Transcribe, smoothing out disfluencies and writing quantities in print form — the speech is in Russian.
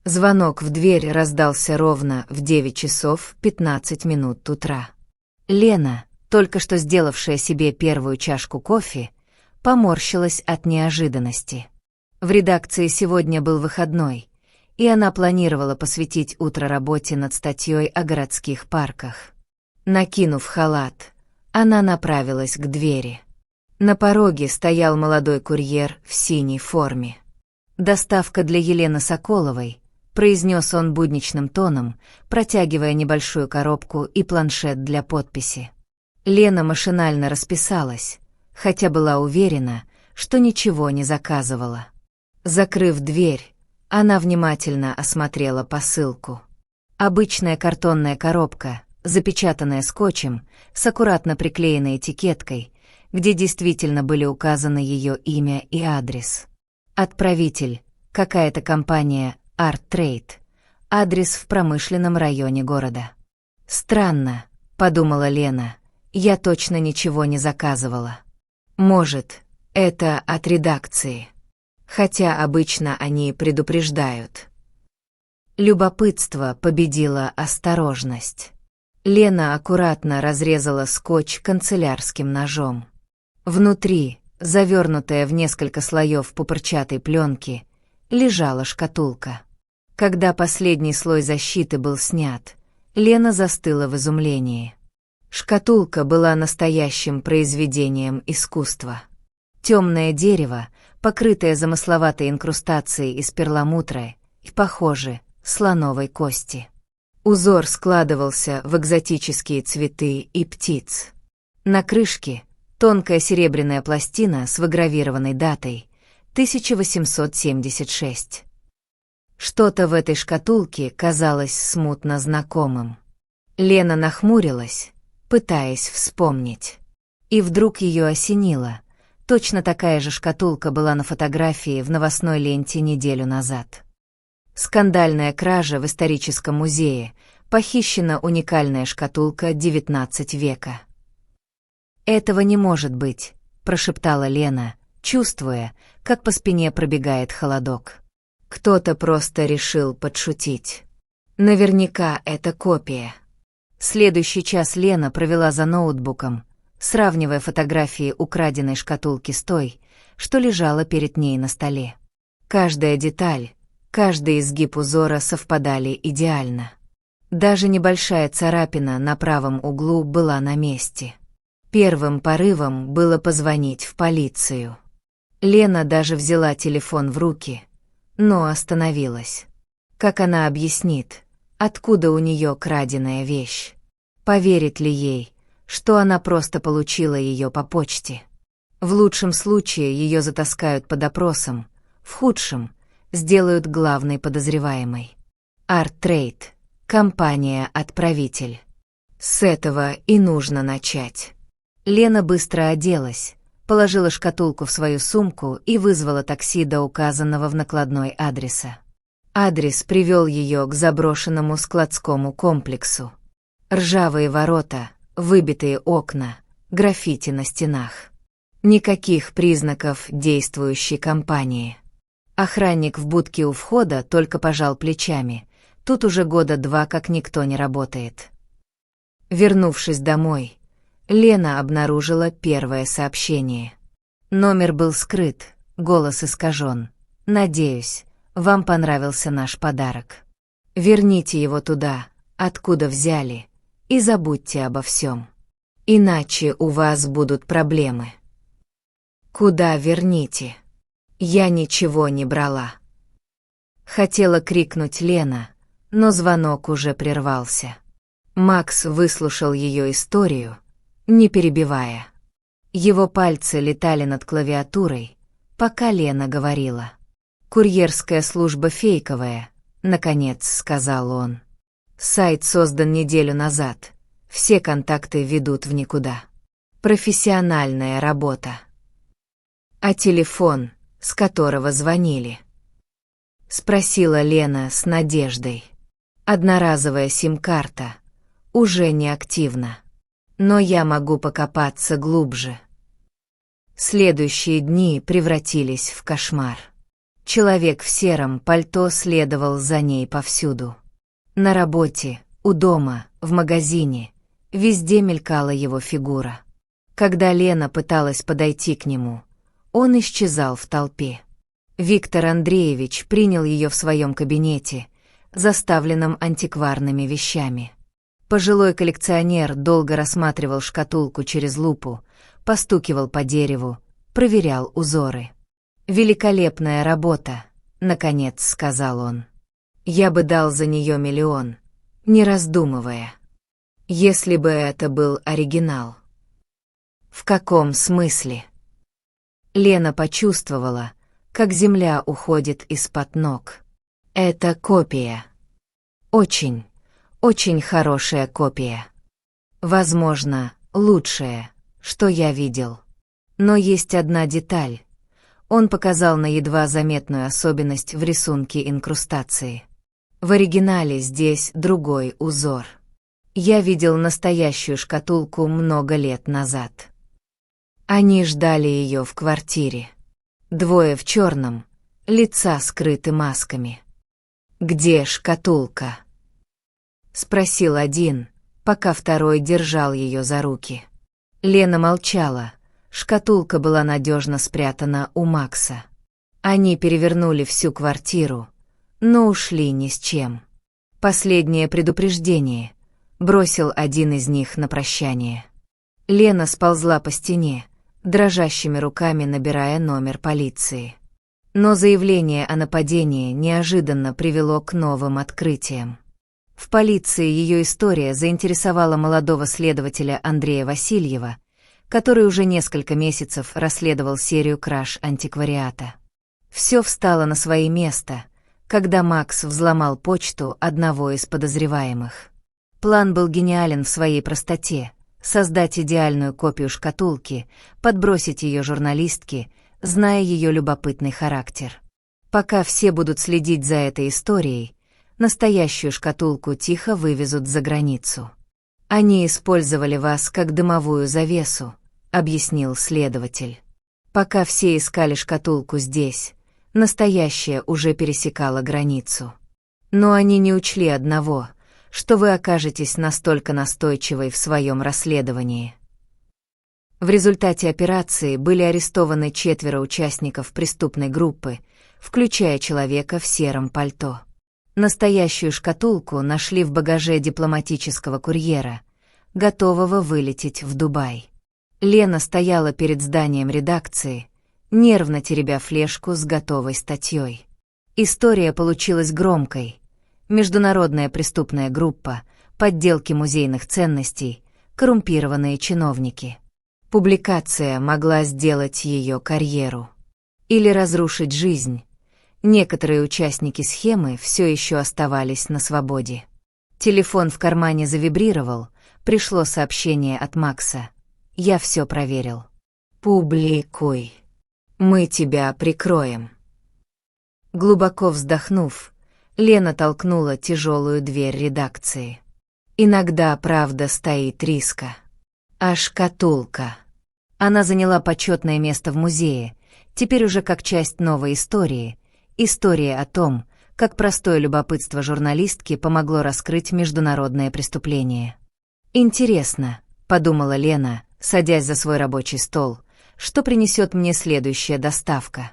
Звонок в дверь раздался ровно в 9 часов 15 минут утра. Лена, только что сделавшая себе первую чашку кофе, поморщилась от неожиданности. В редакции сегодня был выходной, и она планировала посвятить утро работе над статьей о городских парках. Накинув халат, она направилась к двери. На пороге стоял молодой курьер в синей форме. «Доставка для Елены Соколовой», — произнес он будничным тоном, протягивая небольшую коробку и планшет для подписи. Лена машинально расписалась, хотя была уверена, что ничего не заказывала. Закрыв дверь, она внимательно осмотрела посылку. Обычная картонная коробка, запечатанная скотчем, с аккуратно приклеенной этикеткой, где действительно были указаны ее имя и адрес. Отправитель — какая-то компания Art Trade. Адрес в промышленном районе города. «Странно», — подумала Лена, — «я точно ничего не заказывала. Может, это от редакции. Хотя обычно они предупреждают». Любопытство победило осторожность. Лена аккуратно разрезала скотч канцелярским ножом. Внутри, завернутая в несколько слоев пупырчатой пленки, лежала шкатулка. Когда последний слой защиты был снят, Лена застыла в изумлении. Шкатулка была настоящим произведением искусства. Темное дерево, покрытое замысловатой инкрустацией из перламутра и, похоже, слоновой кости. Узор складывался в экзотические цветы и птиц. На крышке тонкая серебряная пластина с выгравированной датой 1876. Что-то в этой шкатулке казалось смутно знакомым. Лена нахмурилась, пытаясь вспомнить. И вдруг ее осенило. Точно такая же шкатулка была на фотографии в новостной ленте неделю назад. Скандальная кража в историческом музее, похищена уникальная шкатулка XIX века. «Этого не может быть», — прошептала Лена, чувствуя, как по спине пробегает холодок. Кто-то просто решил подшутить. Наверняка это копия. Следующий час Лена провела за ноутбуком, сравнивая фотографии украденной шкатулки с той, что лежала перед ней на столе. Каждая деталь, каждый изгиб узора совпадали идеально. Даже небольшая царапина на правом углу была на месте. Первым порывом было позвонить в полицию. Лена даже взяла телефон в руки, но остановилась. Как она объяснит, откуда у нее краденая вещь? Поверит ли ей, что она просто получила ее по почте? В лучшем случае ее затаскают под допросом, в худшем — сделают главной подозреваемой. Art Trade, компания-отправитель. С этого и нужно начать. Лена быстро оделась, положила шкатулку в свою сумку и вызвала такси до указанного в накладной адреса. Адрес привел ее к заброшенному складскому комплексу. Ржавые ворота, выбитые окна, граффити на стенах. Никаких признаков действующей компании. Охранник в будке у входа только пожал плечами. Тут уже года 2 как никто не работает. Вернувшись домой, Лена обнаружила первое сообщение. Номер был скрыт, голос искажен. «Надеюсь, вам понравился наш подарок. Верните его туда, откуда взяли, и забудьте обо всем. Иначе у вас будут проблемы». «Куда верните? Я ничего не брала». Хотела крикнуть Лена, но звонок уже прервался. Макс выслушал ее историю, не перебивая. Его пальцы летали над клавиатурой, пока Лена говорила. «Курьерская служба фейковая», — наконец сказал он. «Сайт создан неделю назад. Все контакты ведут в никуда. Профессиональная работа». «А телефон, с которого звонили?» — спросила Лена с надеждой. «Одноразовая сим-карта, уже не активна. Но я могу покопаться глубже». Следующие дни превратились в кошмар. Человек в сером пальто следовал за ней повсюду. На работе, у дома, в магазине, везде мелькала его фигура. Когда Лена пыталась подойти к нему, он исчезал в толпе. Виктор Андреевич принял ее в своем кабинете, заставленном антикварными вещами. Пожилой коллекционер долго рассматривал шкатулку через лупу, постукивал по дереву, проверял узоры. «Великолепная работа», — наконец сказал он. «Я бы дал за нее 1 миллион, не раздумывая. Если бы это был оригинал». «В каком смысле?» Лена почувствовала, как земля уходит из-под ног. «Это копия. Очень, очень хорошая копия. Возможно, лучшая, что я видел. Но есть одна деталь». Он показал на едва заметную особенность в рисунке инкрустации. В оригинале здесь другой узор. Я видел настоящую шкатулку много лет назад. Они ждали ее в квартире. 2 в черном, лица скрыты масками. «Где шкатулка?» — спросил один, пока второй держал ее за руки. Лена молчала. Шкатулка была надежно спрятана у Макса. Они перевернули всю квартиру, но ушли ни с чем. «Последнее предупреждение», — бросил один из них на прощание. Лена сползла по стене, дрожащими руками набирая номер полиции. Но заявление о нападении неожиданно привело к новым открытиям. В полиции ее история заинтересовала молодого следователя Андрея Васильева, который уже несколько месяцев расследовал серию краж антиквариата. Все встало на свои места, когда Макс взломал почту одного из подозреваемых. План был гениален в своей простоте — создать идеальную копию шкатулки, подбросить ее журналистке, зная ее любопытный характер. Пока все будут следить за этой историей, настоящую шкатулку тихо вывезут за границу. «Они использовали вас как дымовую завесу», — объяснил следователь. «Пока все искали шкатулку здесь, настоящая уже пересекала границу. Но они не учли одного, что вы окажетесь настолько настойчивой в своем расследовании». В результате операции были арестованы 4 участников преступной группы, включая человека в сером пальто. Настоящую шкатулку нашли в багаже дипломатического курьера, готового вылететь в Дубай. Лена стояла перед зданием редакции, нервно теребя флешку с готовой статьей. История получилась громкой. Международная преступная группа, подделки музейных ценностей, коррумпированные чиновники. Публикация могла сделать ее карьеру. Или разрушить жизнь. Некоторые участники схемы все еще оставались на свободе. Телефон в кармане завибрировал, пришло сообщение от Макса. «Я все проверил. Публикуй. Мы тебя прикроем». Глубоко вздохнув, Лена толкнула тяжелую дверь редакции. Иногда правда стоит риска. А шкатулка? Она заняла почетное место в музее, теперь уже как часть новой истории. История о том, как простое любопытство журналистки помогло раскрыть международное преступление. «Интересно», — подумала Лена, садясь за свой рабочий стол, — «что принесет мне следующая доставка?»